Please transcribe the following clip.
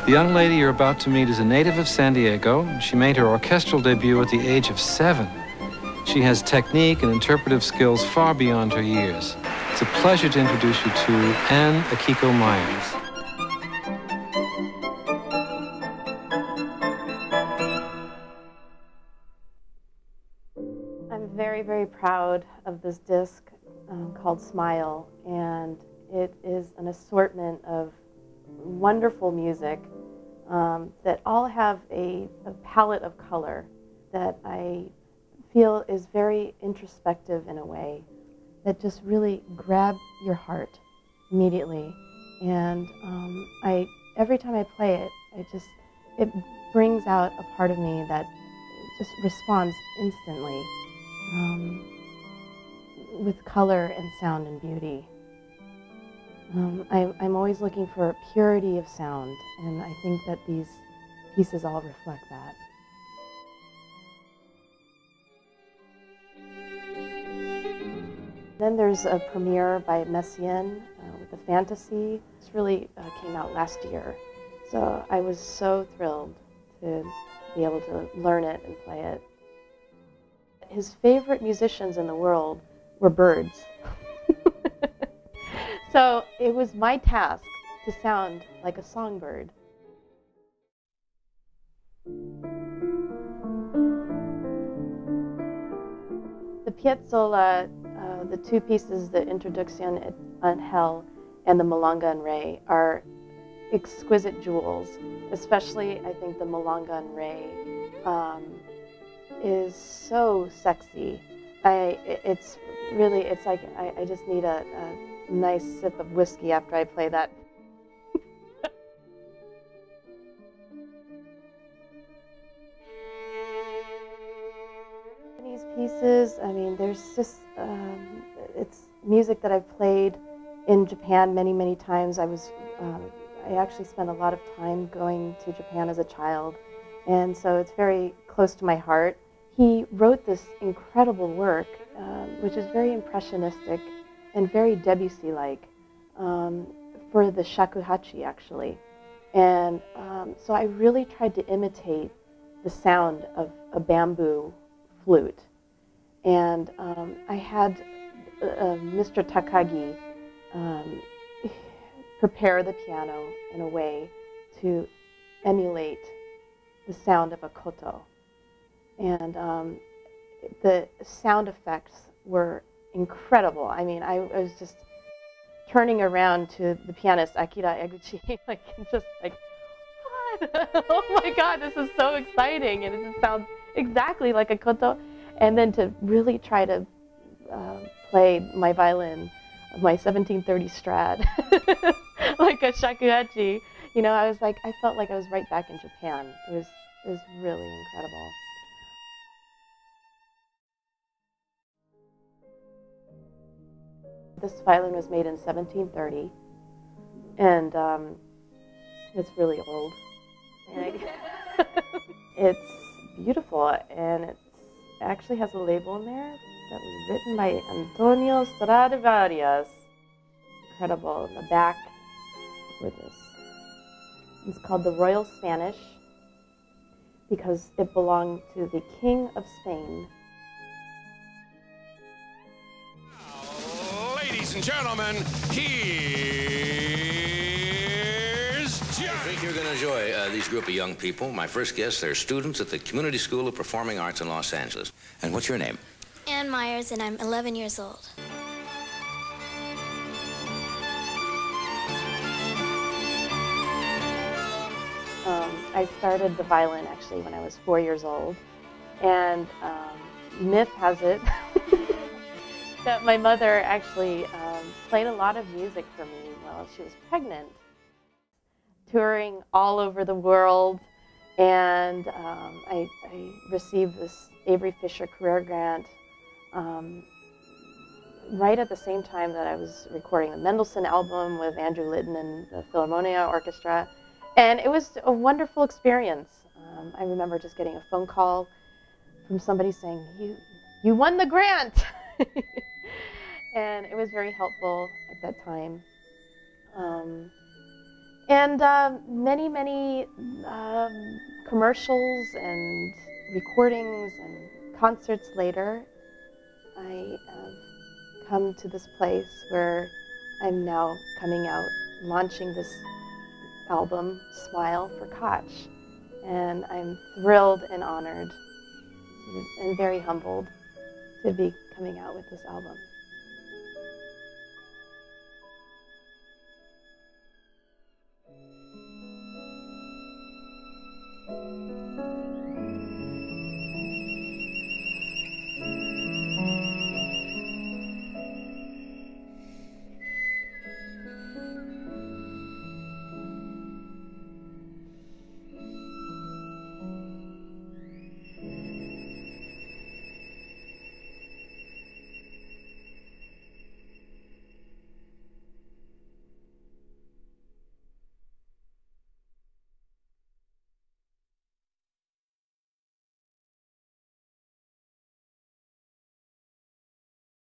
The young lady you're about to meet is a native of San Diego. She made her orchestral debut at the age of 7. She has technique and interpretive skills far beyond her years. It's a pleasure to introduce you to Akiko Meyers. I'm very, very proud of this disc called Smile, and it is an assortment of wonderful music that all have a palette of color that I feel is very introspective in a way that just really grab your heart immediately. And every time I play it, it brings out a part of me that just responds instantly with color and sound and beauty. I'm always looking for purity of sound, and I think that these pieces all reflect that. Then there's a premiere by Messiaen with the Fantasy. This really came out last year, so I was so thrilled to be able to learn it and play it. His favorite musicians in the world were birds. So it was my task to sound like a songbird. The Piazzolla, the two pieces, the Introduction en Hell and the Milonga en Re, are exquisite jewels. Especially, I think the Milonga en Re is so sexy. It's like I just need a nice sip of whiskey after I play that. These pieces, I mean, there's just, it's music that I've played in Japan many, many times. I actually spent a lot of time going to Japan as a child, and so it's very close to my heart. He wrote this incredible work, which is very impressionistic and very Debussy-like, for the shakuhachi, actually. And so I really tried to imitate the sound of a bamboo flute. And I had Mr. Takagi prepare the piano in a way to emulate the sound of a koto. And the sound effects were incredible. I mean, I was just turning around to the pianist, Akira Eguchi, like, just like, what? Oh my God, this is so exciting. And it just sounds exactly like a koto. And then to really try to play my violin, my 1730 Strad, like a shakuhachi, you know, I felt like I was right back in Japan. It was really incredible. This violin was made in 1730, and it's really old. And it's beautiful, and it actually has a label in there that was written by Antonio Stradivarius. Incredible. In the back, with this. It's called the Royal Spanish because it belonged to the King of Spain. Ladies and gentlemen, here's John. I think you're going to enjoy these group of young people. My first guests, they're students at the Community School of Performing Arts in Los Angeles. And what's your name? Ann Myers, and I'm 11 years old. I started the violin actually when I was 4 years old, and myth has it that my mother actually played a lot of music for me while she was pregnant, touring all over the world, and I received this Avery Fisher Career Grant right at the same time that I was recording the Mendelssohn album with Andrew Litton and the Philharmonia Orchestra. And it was a wonderful experience. I remember just getting a phone call from somebody saying, you won the grant! And it was very helpful at that time. And many commercials and recordings and concerts later, I have come to this place where I'm now coming out, launching this album, Smile for Koch. And I'm thrilled and honored and very humbled to be coming out with this album.